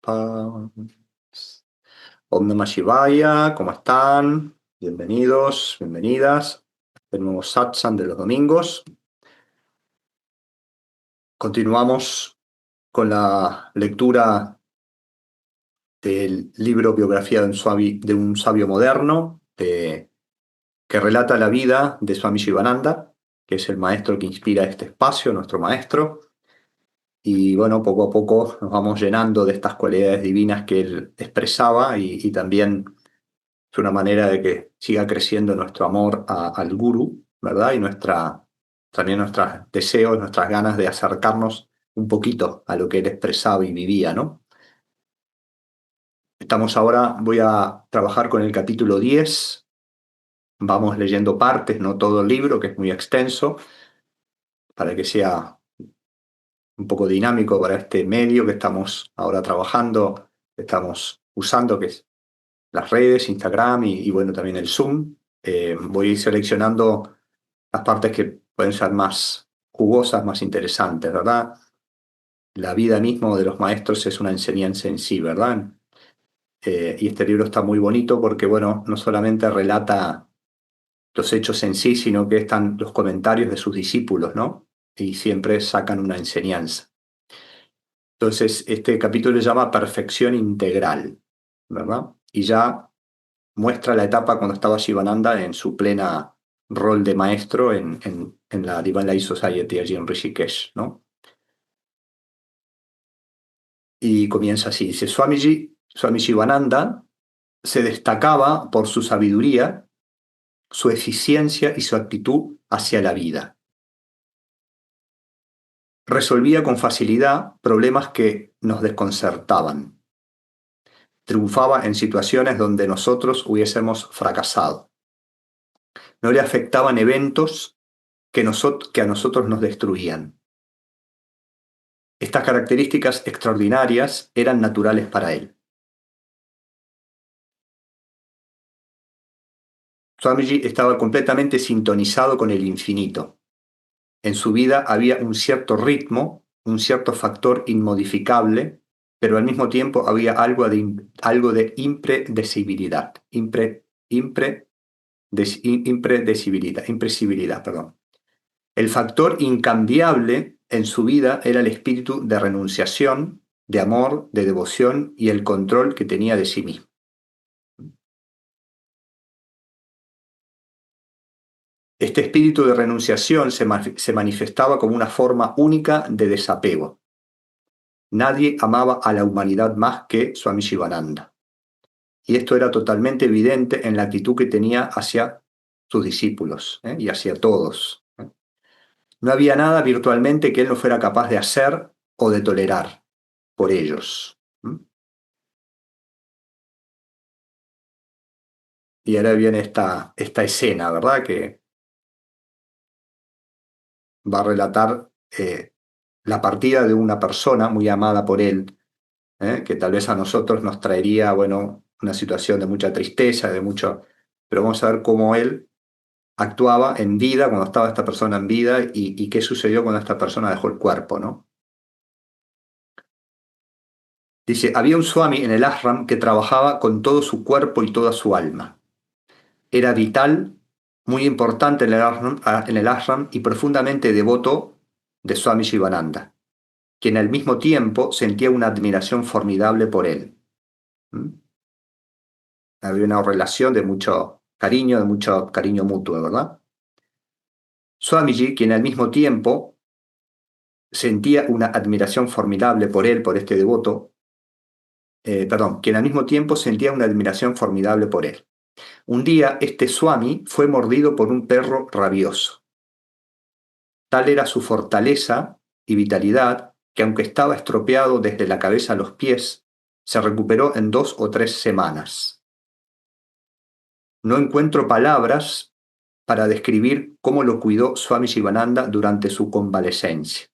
Pa- Om Namah Shivaya, ¿cómo están? Bienvenidos, bienvenidas. El nuevo satsang de los domingos. Continuamos con la lectura del libro Biografía de un sabio moderno, que relata la vida de Swami Shivananda, que es el maestro que inspira este espacio, nuestro maestro. Y bueno, poco a poco nos vamos llenando de estas cualidades divinas que él expresaba y también es una manera de que siga creciendo nuestro amor al Guru, ¿verdad? Y también nuestros deseos, nuestras ganas de acercarnos un poquito a lo que él expresaba y vivía, ¿no? Voy a trabajar con el capítulo 10. Vamos leyendo partes, no todo el libro, que es muy extenso, para que sea un poco dinámico para este medio que estamos ahora trabajando, que estamos usando, que es las redes, Instagram y bueno, también el Zoom. Voy a ir seleccionando las partes que pueden ser más jugosas, más interesantes, ¿verdad? La vida misma de los maestros es una enseñanza en sí, ¿verdad? Y este libro está muy bonito porque, bueno, no solamente relata los hechos en sí, sino que están los comentarios de sus discípulos, ¿no? Y siempre sacan una enseñanza. Entonces, este capítulo se llama Perfección Integral, ¿verdad? Y ya muestra la etapa cuando estaba Shivananda en su plena rol de maestro en la Divine Life Society allí en Rishikesh, ¿no? Y comienza así, dice, Swami Shivananda se destacaba por su sabiduría, su eficiencia y su actitud hacia la vida. Resolvía con facilidad problemas que nos desconcertaban. Triunfaba en situaciones donde nosotros hubiésemos fracasado. No le afectaban eventos que a nosotros nos destruían. Estas características extraordinarias eran naturales para él. Swamiji estaba completamente sintonizado con el infinito. En su vida había un cierto ritmo, un cierto factor inmodificable, pero al mismo tiempo había algo de impredecibilidad. Impresibilidad, perdón. El factor incambiable en su vida era el espíritu de renunciación, de amor, de devoción y el control que tenía de sí mismo. Este espíritu de renunciación se manifestaba como una forma única de desapego. Nadie amaba a la humanidad más que Swami Shivananda. Y esto era totalmente evidente en la actitud que tenía hacia sus discípulos, y hacia todos. No había nada virtualmente que él no fuera capaz de hacer o de tolerar por ellos. Y ahora viene esta escena, ¿verdad? Que va a relatar la partida de una persona muy amada por él, que tal vez a nosotros nos traería, bueno, una situación de mucha tristeza, pero vamos a ver cómo él actuaba en vida, cuando estaba esta persona en vida, y qué sucedió cuando esta persona dejó el cuerpo, ¿no? Dice, había un swami en el ashram que trabajaba con todo su cuerpo y toda su alma. Era vital, muy importante en el ashram y profundamente devoto de Swami Shivananda, quien al mismo tiempo sentía una admiración formidable por él. ¿Mm? Había una relación de mucho cariño mutuo, ¿verdad? Swamiji, quien al mismo tiempo sentía una admiración formidable por él, por este devoto, quien al mismo tiempo sentía una admiración formidable por él. Un día, este Swami fue mordido por un perro rabioso. Tal era su fortaleza y vitalidad que, aunque estaba estropeado desde la cabeza a los pies, se recuperó en 2 o 3 semanas. No encuentro palabras para describir cómo lo cuidó Swami Shivananda durante su convalecencia.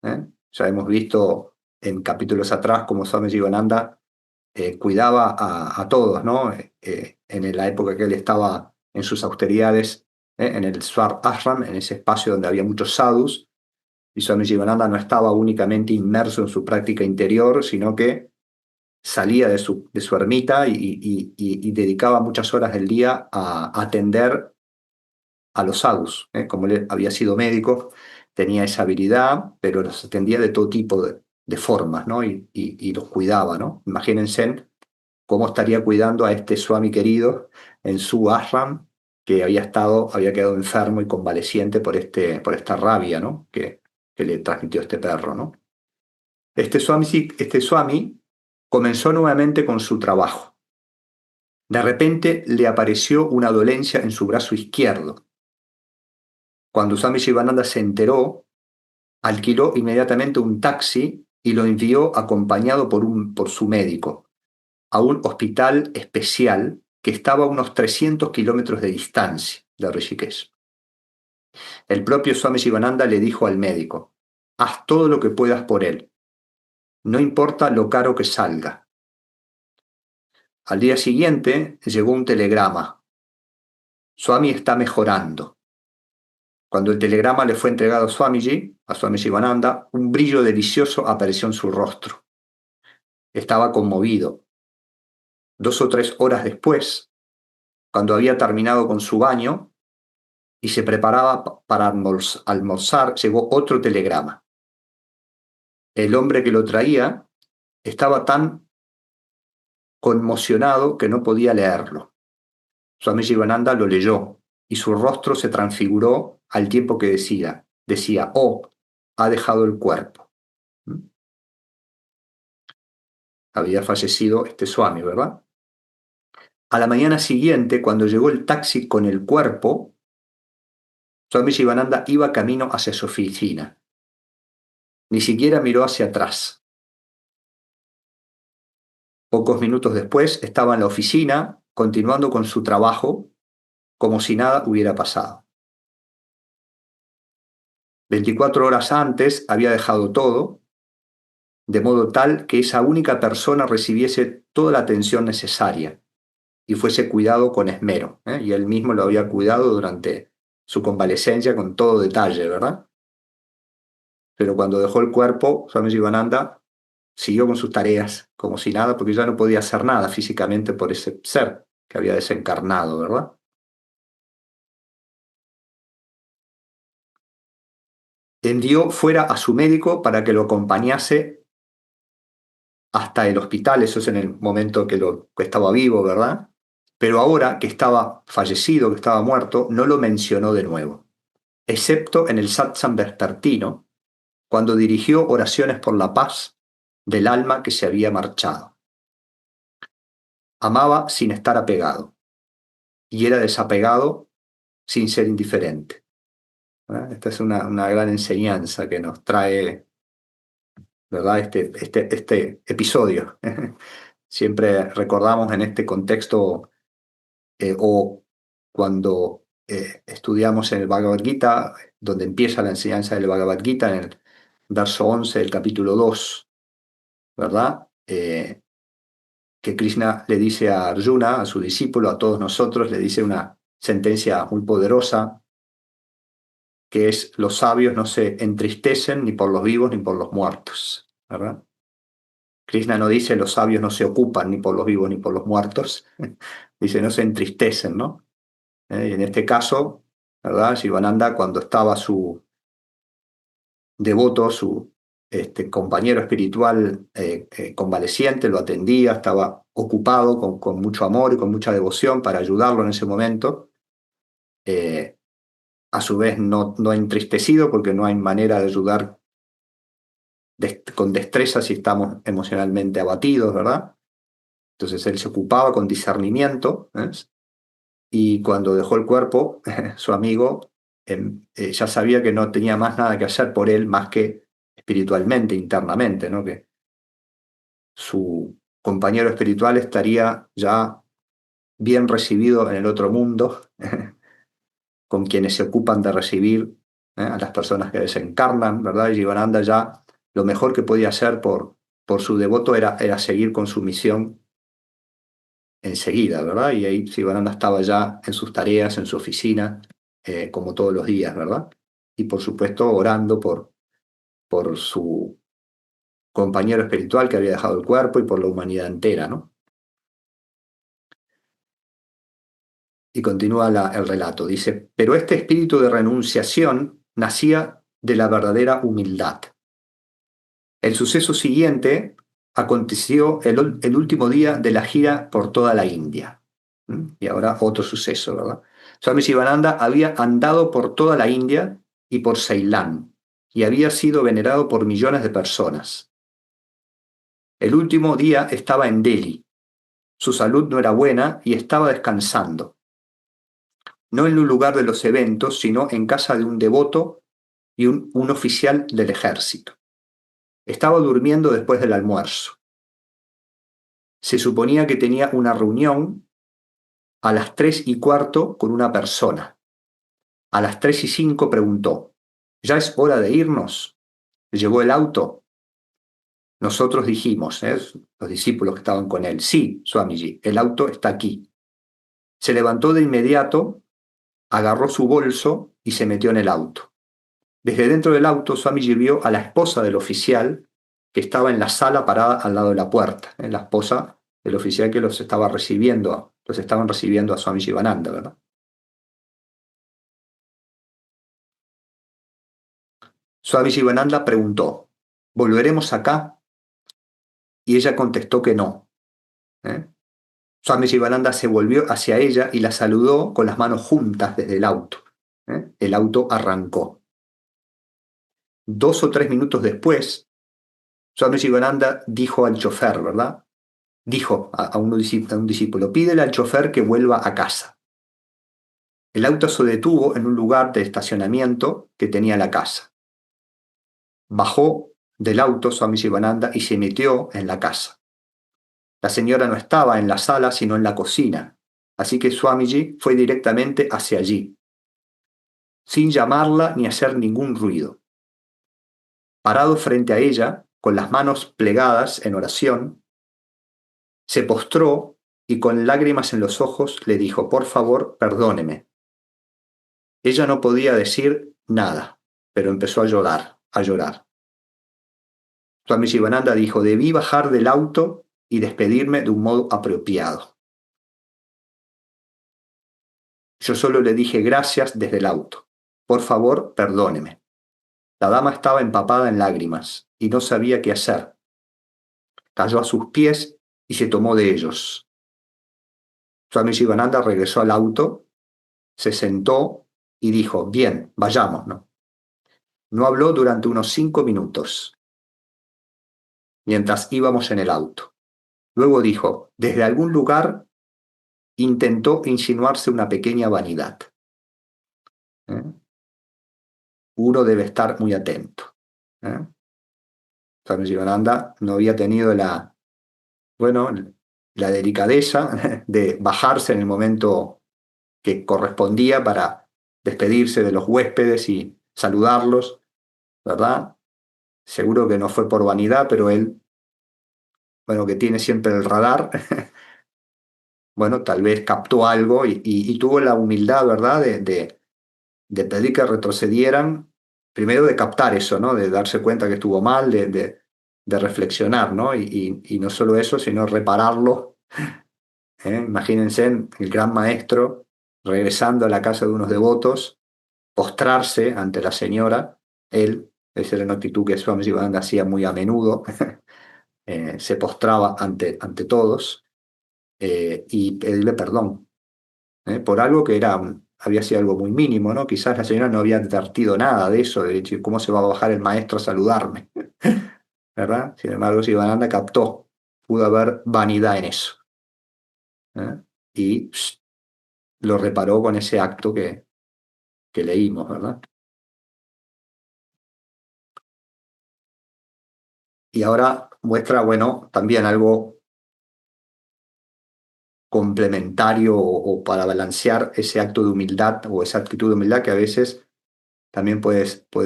Ya hemos visto en capítulos atrás cómo Swami Shivananda cuidaba a todos, ¿no? En la época que él estaba en sus austeridades, en el Swar Ashram, en ese espacio donde había muchos sadhus, y Swami Shivananda no estaba únicamente inmerso en su práctica interior, sino que salía de su ermita y dedicaba muchas horas del día a atender a los sadhus. Como él había sido médico, tenía esa habilidad, pero los atendía de todo tipo de formas, ¿no? Y los cuidaba, ¿no? Imagínense cómo estaría cuidando a este Swami querido en su ashram, que había quedado enfermo y convaleciente por esta rabia, ¿no? Que le transmitió este perro, ¿no? Este Swami comenzó nuevamente con su trabajo. De repente le apareció una dolencia en su brazo izquierdo. Cuando Swami Shivananda se enteró, alquiló inmediatamente un taxi y lo envió acompañado por su médico a un hospital especial que estaba a unos 300 kilómetros de distancia de Rishikesh. El propio Swami Shivananda le dijo al médico: haz todo lo que puedas por él, no importa lo caro que salga. Al día siguiente llegó un telegrama: Swami está mejorando. Cuando el telegrama le fue entregado a Swami Shivananda, un brillo delicioso apareció en su rostro. Estaba conmovido. 2 o 3 horas después, cuando había terminado con su baño y se preparaba para almorzar, llegó otro telegrama. El hombre que lo traía estaba tan conmocionado que no podía leerlo. Swami Shivananda lo leyó y su rostro se transfiguró al tiempo que decía, oh, ha dejado el cuerpo. Había fallecido este Swami, ¿verdad? A la mañana siguiente, cuando llegó el taxi con el cuerpo, Swami Shivananda iba camino hacia su oficina. Ni siquiera miró hacia atrás. Pocos minutos después estaba en la oficina, continuando con su trabajo, como si nada hubiera pasado. 24 horas antes había dejado todo, de modo tal que esa única persona recibiese toda la atención necesaria y fuese cuidado con esmero. Y él mismo lo había cuidado durante su convalecencia con todo detalle, ¿verdad? Pero cuando dejó el cuerpo, Swami Jivananda siguió con sus tareas como si nada, porque ya no podía hacer nada físicamente por ese ser que había desencarnado, ¿verdad? Envió fuera a su médico para que lo acompañase hasta el hospital, eso es en el momento que estaba vivo, ¿verdad? Pero ahora que estaba fallecido, que estaba muerto, no lo mencionó de nuevo, excepto en el satsang vespertino, cuando dirigió oraciones por la paz del alma que se había marchado. Amaba sin estar apegado y era desapegado sin ser indiferente. Esta es una gran enseñanza que nos trae, ¿verdad? Este episodio. Siempre recordamos en este contexto o cuando estudiamos en el Bhagavad Gita, donde empieza la enseñanza del Bhagavad Gita, en el verso 11 del capítulo 2, ¿verdad? Que Krishna le dice a Arjuna, a su discípulo, a todos nosotros, le dice una sentencia muy poderosa, que es: los sabios no se entristecen ni por los vivos ni por los muertos, ¿verdad? Krishna no dice los sabios no se ocupan ni por los vivos ni por los muertos, dice no se entristecen, ¿no? Y en este caso, ¿verdad? Shivananda, cuando estaba su devoto, su compañero espiritual convaleciente, lo atendía, estaba ocupado con mucho amor y con mucha devoción para ayudarlo en ese momento. A su vez no entristecido, porque no hay manera de ayudar con destreza si estamos emocionalmente abatidos, ¿verdad? Entonces él se ocupaba con discernimiento, y cuando dejó el cuerpo, su amigo ya sabía que no tenía más nada que hacer por él más que espiritualmente, internamente, ¿no? Que su compañero espiritual estaría ya bien recibido en el otro mundo, con quienes se ocupan de recibir a las personas que desencarnan, ¿verdad? Y Jivananda ya lo mejor que podía hacer por su devoto era seguir con su misión enseguida, ¿verdad? Y ahí Jivananda estaba ya en sus tareas, en su oficina, como todos los días, ¿verdad? Y por supuesto orando por su compañero espiritual que había dejado el cuerpo y por la humanidad entera, ¿no? Y continúa el relato, dice, pero este espíritu de renunciación nacía de la verdadera humildad. El suceso siguiente aconteció el último día de la gira por toda la India. Y ahora otro suceso, ¿verdad? Swami Shivananda había andado por toda la India y por Ceilán, y había sido venerado por millones de personas. El último día estaba en Delhi. Su salud no era buena y estaba descansando. No en un lugar de los eventos, sino en casa de un devoto y un oficial del ejército. Estaba durmiendo después del almuerzo. Se suponía que tenía una reunión a las 3:15 con una persona. A las 3:05 preguntó, ¿ya es hora de irnos? ¿Llegó el auto? Nosotros dijimos, los discípulos que estaban con él, sí, Swamiji, el auto está aquí. Se levantó de inmediato, agarró su bolso y se metió en el auto. Desde dentro del auto, Swamiji vio a la esposa del oficial que estaba en la sala parada al lado de la puerta, la esposa del oficial que los estaban recibiendo a Swami Shivananda, ¿verdad? Swami Shivananda preguntó, ¿volveremos acá? Y ella contestó que no. ¿eh? Swami Shivananda se volvió hacia ella y la saludó con las manos juntas desde el auto. El auto arrancó. 2 o 3 minutos después, Swami Shivananda dijo al chofer, ¿verdad? Dijo a un discípulo, pídele al chofer que vuelva a casa. El auto se detuvo en un lugar de estacionamiento que tenía la casa. Bajó del auto Swami Shivananda y se metió en la casa. La señora no estaba en la sala, sino en la cocina, así que Swamiji fue directamente hacia allí, sin llamarla ni hacer ningún ruido. Parado frente a ella, con las manos plegadas en oración, se postró y con lágrimas en los ojos le dijo, por favor, perdóneme. Ella no podía decir nada, pero empezó a llorar, a llorar. Swami Shivananda dijo, debí bajar del auto y despedirme de un modo apropiado. Yo solo le dije gracias desde el auto. Por favor, perdóneme. La dama estaba empapada en lágrimas y no sabía qué hacer. Cayó a sus pies y se tomó de ellos. Swami Shivananda regresó al auto, se sentó y dijo, bien, vayamos, ¿no? No habló durante unos 5 minutos, mientras íbamos en el auto. Luego dijo, desde algún lugar intentó insinuarse una pequeña vanidad. Uno debe estar muy atento. Swami Shivananda no había tenido la delicadeza de bajarse en el momento que correspondía para despedirse de los huéspedes y saludarlos, ¿verdad? Seguro que no fue por vanidad, pero él, que tiene siempre el radar, tal vez captó algo y tuvo la humildad, ¿verdad?, de pedir que retrocedieran, primero de captar eso, ¿no?, de darse cuenta que estuvo mal, de reflexionar, ¿no? Y no solo eso, sino repararlo. Imagínense el gran maestro regresando a la casa de unos devotos, postrarse ante la señora, esa era una actitud que Swami Shivananda hacía muy a menudo, se postraba ante todos y pedirle perdón por algo que había sido algo muy mínimo, ¿no? Quizás la señora no había advertido nada de eso, de decir, ¿cómo se va a bajar el maestro a saludarme? ¿Verdad? Sin embargo, Shivananda captó, pudo haber vanidad en eso. Y lo reparó con ese acto que leímos, ¿verdad? Y ahora muestra, también algo complementario o para balancear ese acto de humildad o esa actitud de humildad que a veces también podemos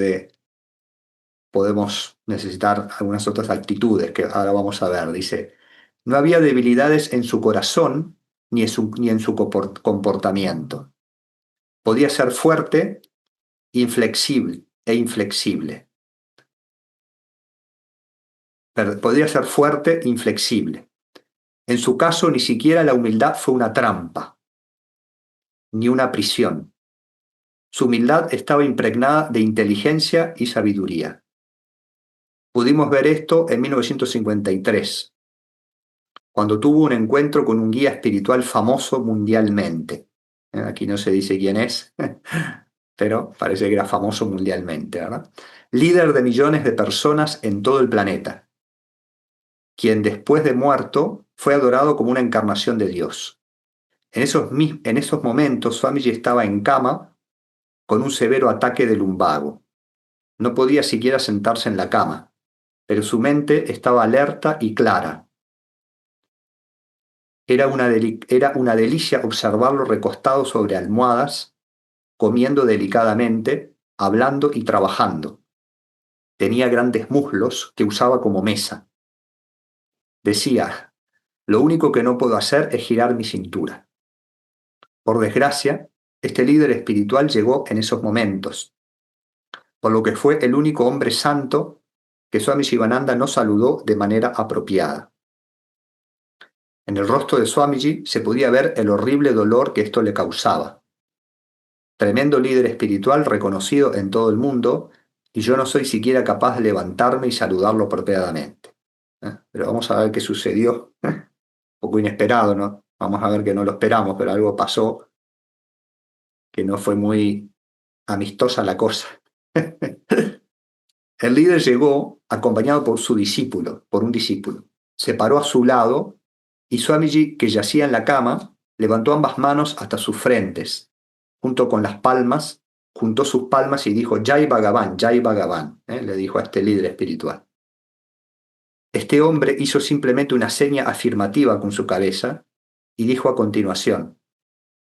necesitar algunas otras actitudes que ahora vamos a ver. Dice, no había debilidades en su corazón ni en su comportamiento. Podía ser fuerte, inflexible e inflexible. podría ser fuerte, inflexible. En su caso, ni siquiera la humildad fue una trampa, ni una prisión. Su humildad estaba impregnada de inteligencia y sabiduría. Pudimos ver esto en 1953, cuando tuvo un encuentro con un guía espiritual famoso mundialmente. Aquí no se dice quién es, pero parece que era famoso mundialmente, ¿verdad? Líder de millones de personas en todo el planeta, quien después de muerto fue adorado como una encarnación de Dios. En esos momentos, Swamiji estaba en cama con un severo ataque de lumbago. No podía siquiera sentarse en la cama, pero su mente estaba alerta y clara. Era una delicia observarlo recostado sobre almohadas, comiendo delicadamente, hablando y trabajando. Tenía grandes muslos que usaba como mesa. Decía, lo único que no puedo hacer es girar mi cintura. Por desgracia, este líder espiritual llegó en esos momentos, por lo que fue el único hombre santo que Swami Shivananda no saludó de manera apropiada. En el rostro de Swamiji se podía ver el horrible dolor que esto le causaba. Tremendo líder espiritual reconocido en todo el mundo, y yo no soy siquiera capaz de levantarme y saludarlo apropiadamente. Pero vamos a ver qué sucedió. Un poco inesperado, ¿no? Vamos a ver que no lo esperamos, pero algo pasó que no fue muy amistosa la cosa. El líder llegó acompañado por su discípulo, por un discípulo. Se paró a su lado y Swamiji, que yacía en la cama, levantó ambas manos hasta sus frentes, junto con las palmas, juntó sus palmas y dijo, Jai Bhagavan, le dijo a este líder espiritual. Este hombre hizo simplemente una seña afirmativa con su cabeza y dijo a continuación,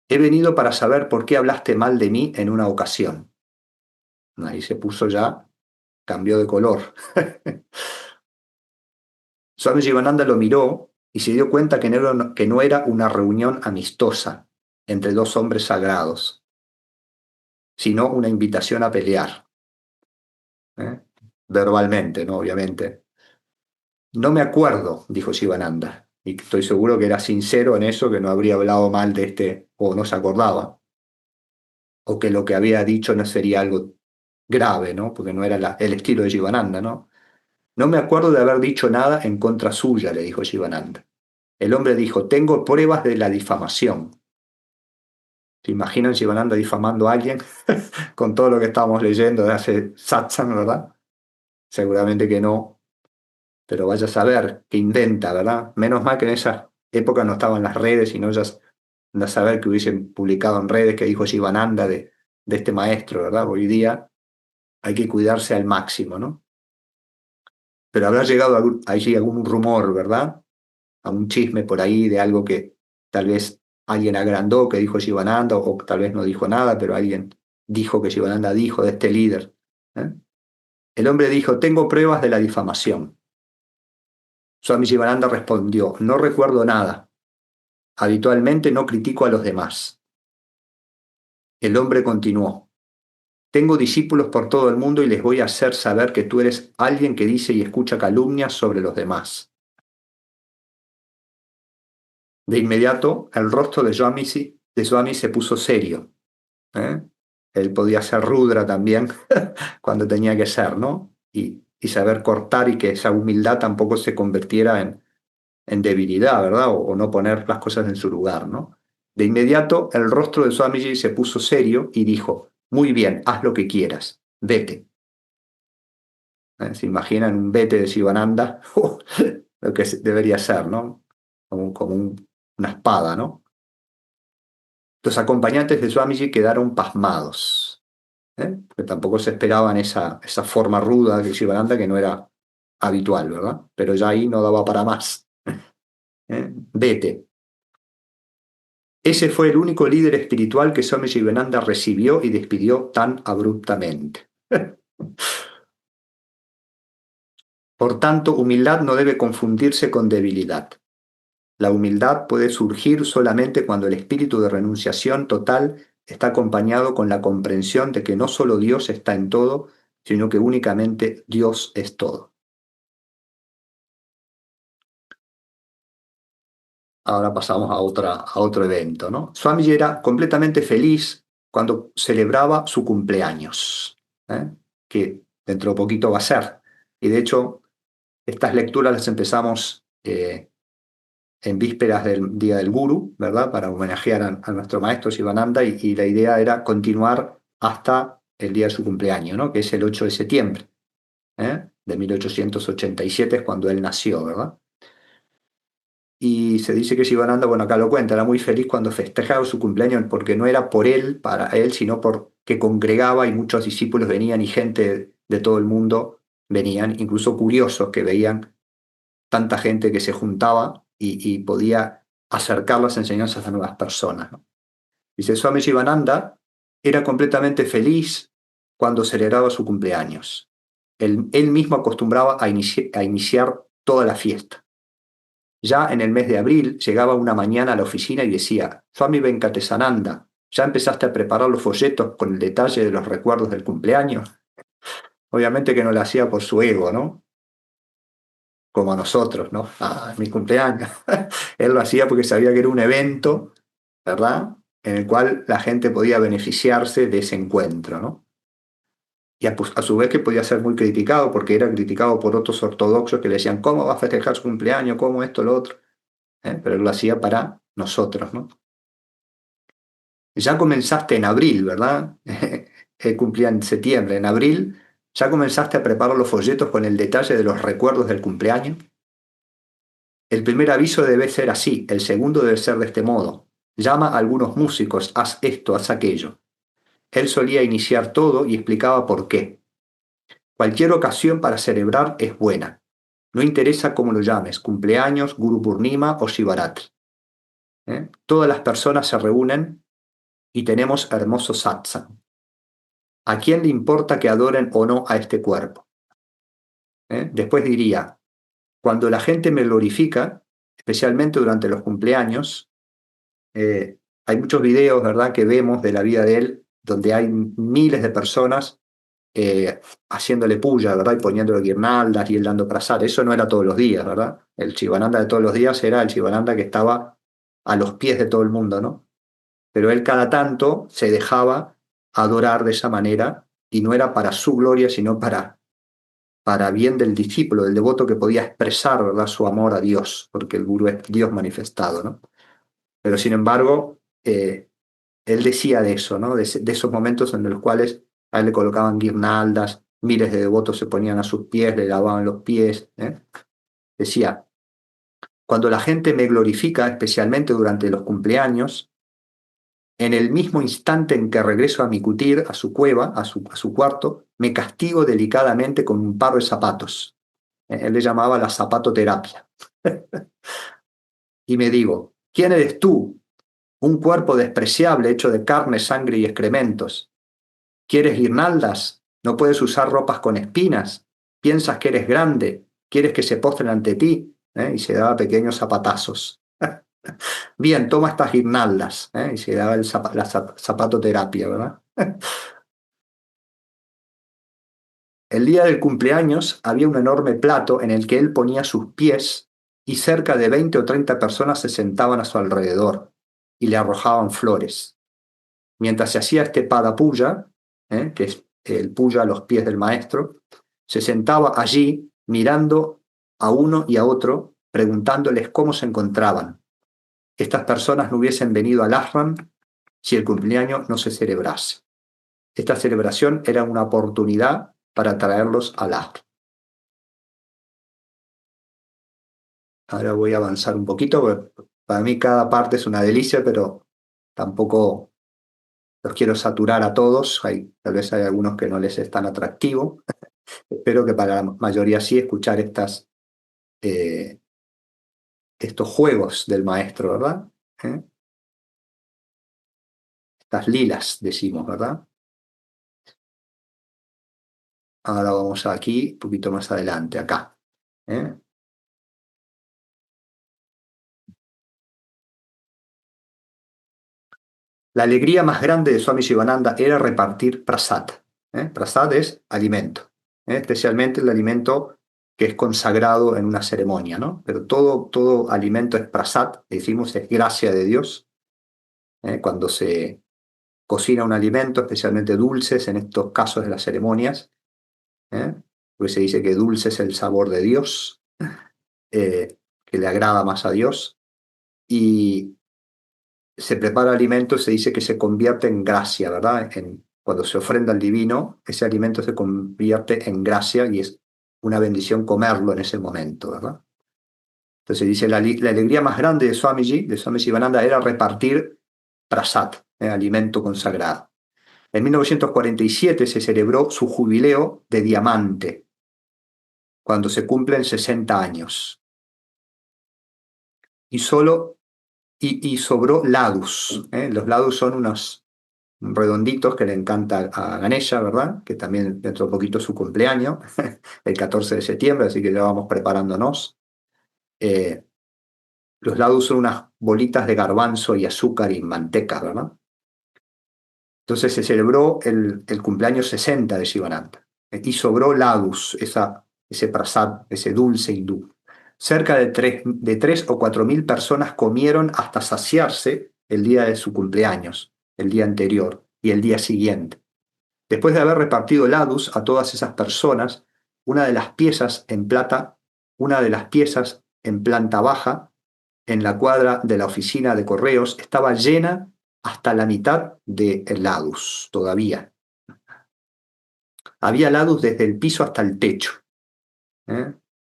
he venido para saber por qué hablaste mal de mí en una ocasión. Ahí se puso ya, cambió de color. Swami Jivananda lo miró y se dio cuenta que no era una reunión amistosa entre dos hombres sagrados, sino una invitación a pelear. Verbalmente, ¿no? Obviamente. No me acuerdo, dijo Shivananda, y estoy seguro que era sincero en eso, que no habría hablado mal de este, o no se acordaba, o que lo que había dicho no sería algo grave, ¿no? Porque no era el estilo de Shivananda, ¿no? No me acuerdo de haber dicho nada en contra suya, le dijo Shivananda. El hombre dijo, tengo pruebas de la difamación. ¿Se imaginan Shivananda difamando a alguien con todo lo que estábamos leyendo de hace satsang, verdad? Seguramente que no, pero vaya a saber qué inventa, ¿verdad? Menos mal que en esa época no estaban las redes, sino ya a saber que hubiesen publicado en redes que dijo Shivananda de este maestro, ¿verdad? Hoy día hay que cuidarse al máximo, ¿no? Pero habrá llegado allí algún rumor, ¿verdad? A un chisme por ahí de algo que tal vez alguien agrandó que dijo Shivananda, o tal vez no dijo nada, pero alguien dijo que Shivananda dijo de este líder. ¿Eh? El hombre dijo, tengo pruebas de la difamación. Swami Shivananda respondió, no recuerdo nada. Habitualmente no critico a los demás. El hombre continuó, tengo discípulos por todo el mundo y les voy a hacer saber que tú eres alguien que dice y escucha calumnias sobre los demás. De inmediato, el rostro de Swami se puso serio. ¿Eh? Él podía ser rudra también cuando tenía que ser, ¿no? Y saber cortar y que esa humildad tampoco se convirtiera en debilidad, ¿verdad? O no poner las cosas en su lugar, ¿no? De inmediato, el rostro de Swamiji se puso serio y dijo, muy bien, haz lo que quieras, vete. ¿Se imaginan un vete de Shivananda? Lo que debería ser, ¿no? Una espada, ¿no? Los acompañantes de Swamiji quedaron pasmados, porque tampoco se esperaban esa forma ruda de Shivananda que no era habitual, ¿verdad? Pero ya ahí no daba para más. Vete. Ese fue el único líder espiritual que Swami Shivananda recibió y despidió tan abruptamente. Por tanto, humildad no debe confundirse con debilidad. La humildad puede surgir solamente cuando el espíritu de renunciación total está acompañado con la comprensión de que no solo Dios está en todo, sino que únicamente Dios es todo. Ahora pasamos a otro evento, ¿no? Swamiji era completamente feliz cuando celebraba su cumpleaños, ¿eh? Que dentro de poquito va a ser. Y de hecho, estas lecturas las empezamos en vísperas del Día del Guru, ¿verdad? Para homenajear a nuestro maestro Sivananda y la idea era continuar hasta el día de su cumpleaños, ¿no? Que es el 8 de septiembre, de 1887, es cuando él nació, ¿verdad? Y se dice que Sivananda, bueno, acá lo cuenta, era muy feliz cuando festejaba su cumpleaños porque no era por él, para él, sino porque congregaba y muchos discípulos venían y gente de todo el mundo venían, incluso curiosos que veían tanta gente que se juntaba y podía acercar las enseñanzas a nuevas personas, ¿no? Dice, Swami Shivananda era completamente feliz cuando celebraba su cumpleaños. Él mismo acostumbraba a iniciar toda la fiesta. Ya en el mes de abril llegaba una mañana a la oficina y decía, Swami Venkatesananda, ¿ya empezaste a preparar los folletos con el detalle de los recuerdos del cumpleaños? Obviamente que no lo hacía por su ego, ¿no? Como a nosotros, ¿no? Ah, mi cumpleaños. Él lo hacía porque sabía que era un evento, ¿verdad? En el cual la gente podía beneficiarse de ese encuentro, ¿no? Y a su vez que podía ser muy criticado porque era criticado por otros ortodoxos que le decían, ¿cómo va a festejar su cumpleaños? ¿Cómo esto, lo otro? Pero él lo hacía para nosotros, ¿no? Ya comenzaste en abril, ¿verdad? Él cumplía en septiembre. En abril ya comenzaste a preparar los folletos con el detalle de los recuerdos del cumpleaños. El primer aviso debe ser así, el segundo debe ser de este modo. Llama a algunos músicos, haz esto, haz aquello. Él solía iniciar todo y explicaba por qué. Cualquier ocasión para celebrar es buena. No interesa cómo lo llames, cumpleaños, Guru Purnima o Shivaratri. Todas las personas se reúnen y tenemos hermoso satsang. ¿A quién le importa que adoren o no a este cuerpo? Después diría, cuando la gente me glorifica, especialmente durante los cumpleaños, hay muchos videos, ¿verdad?, que vemos de la vida de él, donde hay miles de personas haciéndole puya, ¿verdad?, y poniéndole guirnaldas y él dando prasad. Eso no era todos los días, ¿verdad? El Shivananda de todos los días era el Shivananda que estaba a los pies de todo el mundo, ¿no? Pero él cada tanto se dejaba adorar de esa manera y no era para su gloria, sino para bien del discípulo, del devoto que podía expresar, ¿verdad?, su amor a Dios, porque el Gurú es Dios manifestado, ¿no? Pero sin embargo, él decía de eso, ¿no? De esos momentos en los cuales a él le colocaban guirnaldas, miles de devotos se ponían a sus pies, le lavaban los pies. Decía, cuando la gente me glorifica, especialmente durante los cumpleaños, en el mismo instante en que regreso a mi kutir, a su cueva, a su cuarto, me castigo delicadamente con un par de zapatos. Él le llamaba la zapatoterapia. Y me digo, ¿quién eres tú? Un cuerpo despreciable hecho de carne, sangre y excrementos. ¿Quieres guirnaldas? ¿No puedes usar ropas con espinas? ¿Piensas que eres grande? ¿Quieres que se postren ante ti? Y se daba pequeños zapatazos. Bien, toma estas guirnaldas. Y se daba la zapatoterapia, ¿verdad? El día del cumpleaños había un enorme plato en el que él ponía sus pies y cerca de 20 o 30 personas se sentaban a su alrededor y le arrojaban flores. Mientras se hacía este padapuya, que es el puya a los pies del maestro, se sentaba allí mirando a uno y a otro, preguntándoles cómo se encontraban. Estas personas no hubiesen venido al ashram si el cumpleaños no se celebrase. Esta celebración era una oportunidad para traerlos al ashram. Ahora voy a avanzar un poquito, porque para mí cada parte es una delicia, pero tampoco los quiero saturar a todos. Tal vez hay algunos que no les es tan atractivo. Espero que para la mayoría sí escuchar eh, estos juegos del maestro, ¿verdad? ¿Eh? Estas lilas, decimos, ¿verdad? Ahora vamos aquí, un poquito más adelante, acá. ¿Eh? La alegría más grande de Swami Shivananda era repartir prasad. Prasad es alimento, especialmente el alimento que es consagrado en una ceremonia, ¿no? Pero todo alimento es prasad, decimos, es gracia de Dios. Cuando se cocina un alimento, especialmente dulces, en estos casos de las ceremonias, pues se dice que dulce es el sabor de Dios, que le agrada más a Dios, y se prepara alimento, se dice que se convierte en gracia, ¿verdad? Cuando se ofrenda al divino, ese alimento se convierte en gracia y es una bendición comerlo en ese momento, ¿verdad? Entonces dice, la alegría más grande de Swami Shivananda, era repartir prasad, alimento consagrado. En 1947 se celebró su jubileo de diamante, cuando se cumplen 60 años. Y sobró ladus. Los ladus son unos redonditos que le encanta a Ganesha, ¿verdad? Que también dentro de poquito es su cumpleaños, el 14 de septiembre, así que ya vamos preparándonos. Eh, los ladus son unas bolitas de garbanzo y azúcar y manteca, ¿verdad? Entonces se celebró el cumpleaños 60 de Shivananda. Y sobró ladus, ese prasad, ese dulce hindú. Cerca de 3 o 4 mil personas comieron hasta saciarse el día de su cumpleaños, el día anterior y el día siguiente. Después de haber repartido ladus a todas esas personas, una de las piezas en plata, una de las piezas en planta baja, en la cuadra de la oficina de correos, estaba llena hasta la mitad de ladus todavía. Había ladus desde el piso hasta el techo.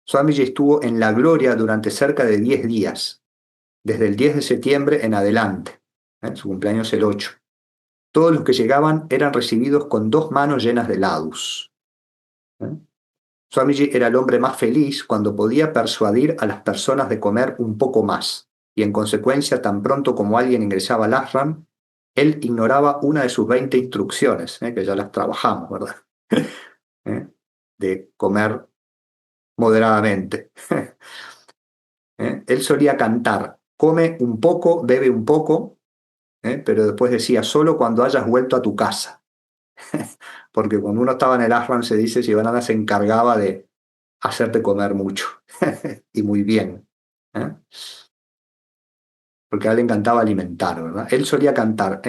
Swamiji estuvo en la gloria durante cerca de 10 días, desde el 10 de septiembre en adelante. Su cumpleaños el 8. Todos los que llegaban eran recibidos con 2 manos llenas de ladus. Swamiji era el hombre más feliz cuando podía persuadir a las personas de comer un poco más, y en consecuencia, tan pronto como alguien ingresaba al ashram, él ignoraba una de sus 20 instrucciones, que ya las trabajamos, ¿verdad? De comer moderadamente. Él solía cantar, come un poco, bebe un poco, pero después decía, solo cuando hayas vuelto a tu casa. Porque cuando uno estaba en el ashram, se dice, Shivananda se encargaba de hacerte comer mucho y muy bien. Porque a él le encantaba alimentar, ¿verdad? Él solía cantar,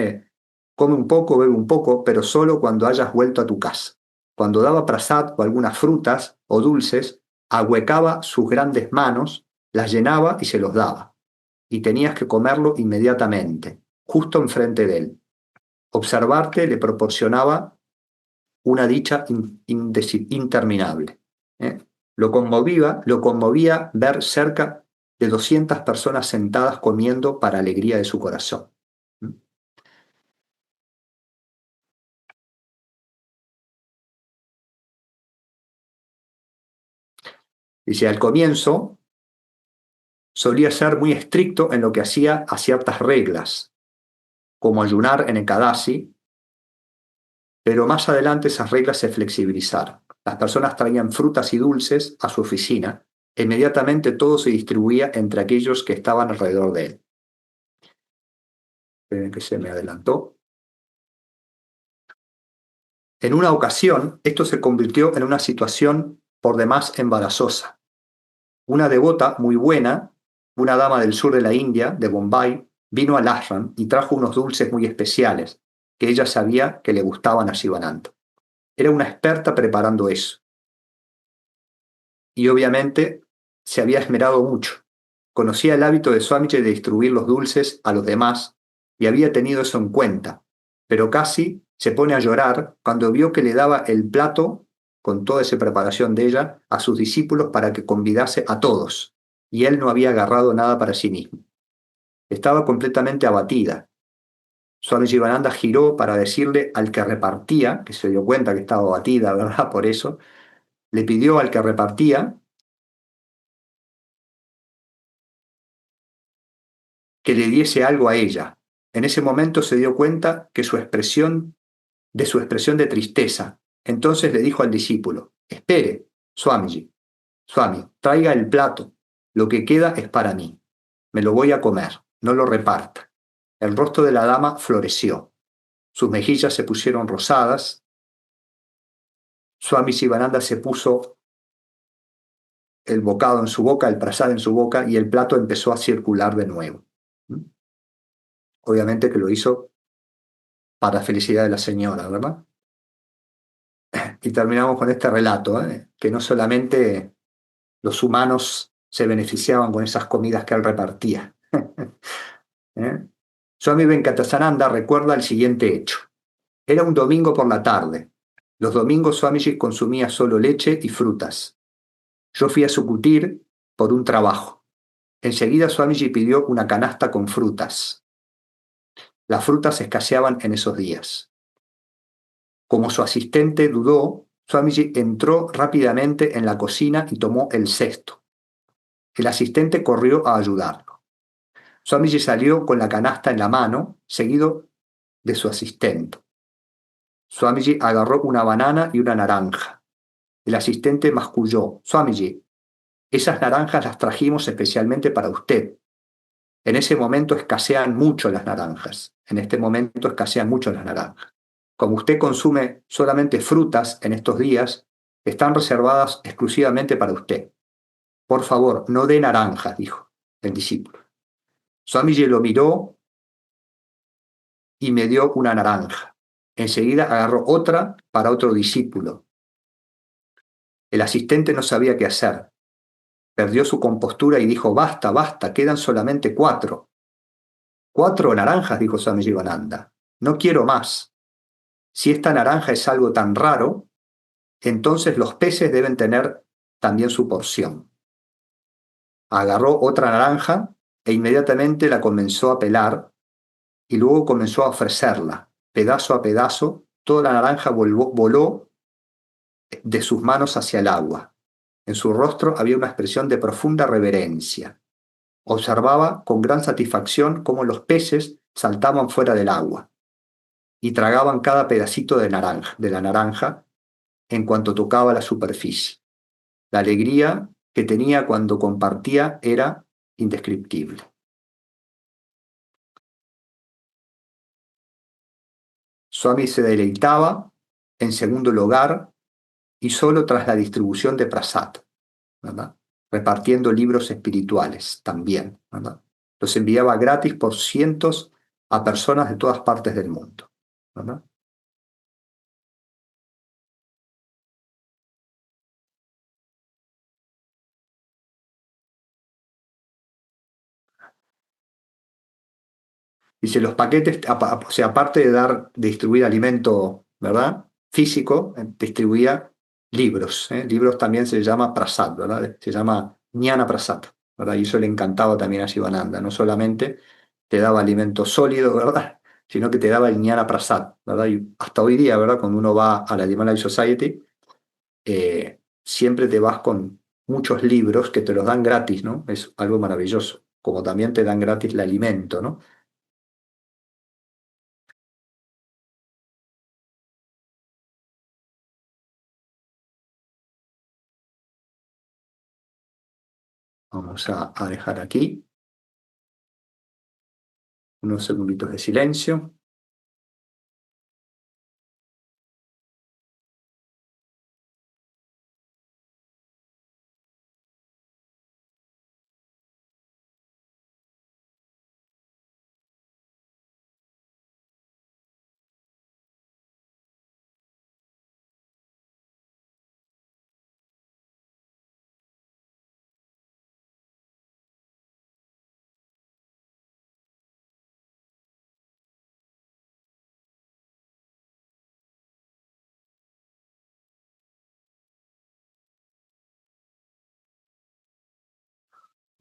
come un poco, bebe un poco, pero solo cuando hayas vuelto a tu casa. Cuando daba prasad o algunas frutas o dulces, ahuecaba sus grandes manos, las llenaba y se los daba. Y tenías que comerlo inmediatamente, justo enfrente de él. Observarte le proporcionaba una dicha interminable. Lo conmovía ver cerca de 200 personas sentadas comiendo para alegría de su corazón. Dice, al comienzo solía ser muy estricto en lo que hacía a ciertas reglas, como ayunar en Ekadasi, pero más adelante esas reglas se flexibilizaron. Las personas traían frutas y dulces a su oficina e inmediatamente todo se distribuía entre aquellos que estaban alrededor de él. Esperen que se me adelantó. En una ocasión, esto se convirtió en una situación por demás embarazosa. Una devota muy buena, una dama del sur de la India, de Bombay, vino al ashram y trajo unos dulces muy especiales que ella sabía que le gustaban a Shivananda. Era una experta preparando eso. Y obviamente se había esmerado mucho. Conocía el hábito de Swamiji de distribuir los dulces a los demás y había tenido eso en cuenta, pero casi se pone a llorar cuando vio que le daba el plato, con toda esa preparación de ella, a sus discípulos para que convidase a todos, y él no había agarrado nada para sí mismo. Estaba completamente abatida. Swami Jivananda giró para decirle al que repartía, que se dio cuenta que estaba abatida, ¿verdad? Por eso, le pidió al que repartía que le diese algo a ella. En ese momento se dio cuenta que de su expresión de tristeza. Entonces le dijo al discípulo, espere, Swamiji, Swami, traiga el plato. Lo que queda es para mí. Me lo voy a comer, no lo reparta. El rostro de la dama floreció. Sus mejillas se pusieron rosadas. Swami Sivananda se puso el bocado en su boca, el prasad en su boca, y el plato empezó a circular de nuevo. Obviamente que lo hizo para felicidad de la señora, ¿verdad? Y terminamos con este relato, que no solamente los humanos se beneficiaban con esas comidas que él repartía. ¿Eh? Swami Venkatasananda recuerda el siguiente hecho. Era un domingo por la tarde. Los domingos Swamiji consumía solo leche y frutas. Yo fui a su kutir por un trabajo. Enseguida Swamiji pidió una canasta con frutas. Las frutas escaseaban en esos días. Como su asistente dudó, Swamiji entró rápidamente en la cocina y tomó el cesto. El asistente corrió a ayudarlo. Swamiji salió con la canasta en la mano, seguido de su asistente. Swamiji agarró una banana y una naranja. El asistente masculló. Swamiji, esas naranjas las trajimos especialmente para usted. En ese momento escasean mucho las naranjas. En este momento escasean mucho las naranjas. Como usted consume solamente frutas en estos días, están reservadas exclusivamente para usted. Por favor, no dé naranjas, dijo el discípulo. Swamiji lo miró y me dio una naranja. Enseguida agarró otra para otro discípulo. El asistente no sabía qué hacer. Perdió su compostura y dijo, basta, basta, quedan solamente 4. 4 naranjas, dijo Swami Jivananda. No quiero más. Si esta naranja es algo tan raro, entonces los peces deben tener también su porción. Agarró otra naranja e inmediatamente la comenzó a pelar y luego comenzó a ofrecerla, pedazo a pedazo. Toda la naranja voló de sus manos hacia el agua. En su rostro había una expresión de profunda reverencia. Observaba con gran satisfacción cómo los peces saltaban fuera del agua y tragaban cada pedacito de la naranja en cuanto tocaba la superficie. La alegría que tenía cuando compartía era indescriptible. Swami se deleitaba, en segundo lugar, y solo tras la distribución de prasad, ¿verdad? Repartiendo libros espirituales también, ¿verdad? Los enviaba gratis por cientos a personas de todas partes del mundo, ¿verdad? Dice, los paquetes, o sea, aparte de distribuir alimento, ¿verdad? Físico, distribuía libros. Libros también se llama prasad, ¿verdad? Se llama jnana prasad, ¿verdad? Y eso le encantaba también a Shivananda. No solamente te daba alimento sólido, ¿verdad? Sino que te daba el jnana prasad, ¿verdad? Y hasta hoy día, ¿verdad? Cuando uno va a la Himalaya Society, siempre te vas con muchos libros que te los dan gratis, ¿no? Es algo maravilloso. Como también te dan gratis el alimento, ¿no? Vamos a dejar aquí unos segunditos de silencio.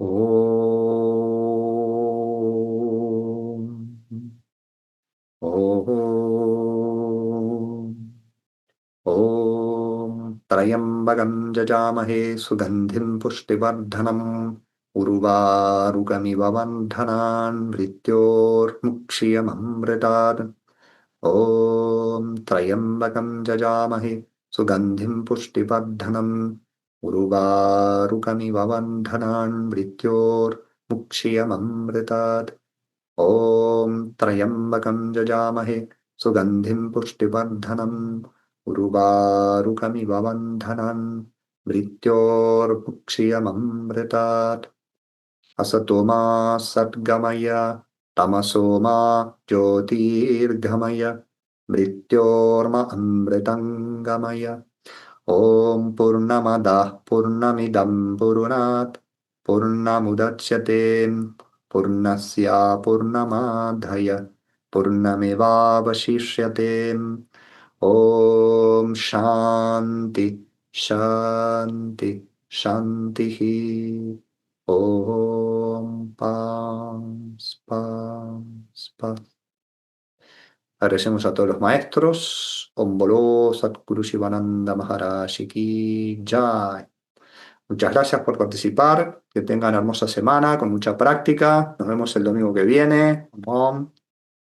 Om, Om, Om Trayambakam Jajamahe Sugandhim Pushtivardhanam Urvarukamiva Bandhanan Mrityurmukshiyamamritat Om Trayambakam Jajamahe Sugandhim Pushtivardhanam Urvarukamiva Bandhanan Mrityurmukshiyamamritat Om Trayambakam Jajamahe Sugandhim Pushtivardhanam Urvarukamiva Bandhanan Mrityormuksiyamamritat. Asatoma satgamaya. Tamasoma jyotirgamaya. Mrityorma amritangamaya. Om Purnamadah Purnamidam Purnat Purnamudachyate Purnasya Purnamadhaya Purnamevavashishyate. Om Shanti Shanti Shantihi. Om Pam Pam Pam. Agradecemos a todos los maestros. Om Bolo Satguru Shivananda Maharaj Ki Jai. Muchas gracias por participar. Que tengan hermosa semana con mucha práctica. Nos vemos el domingo que viene. Om.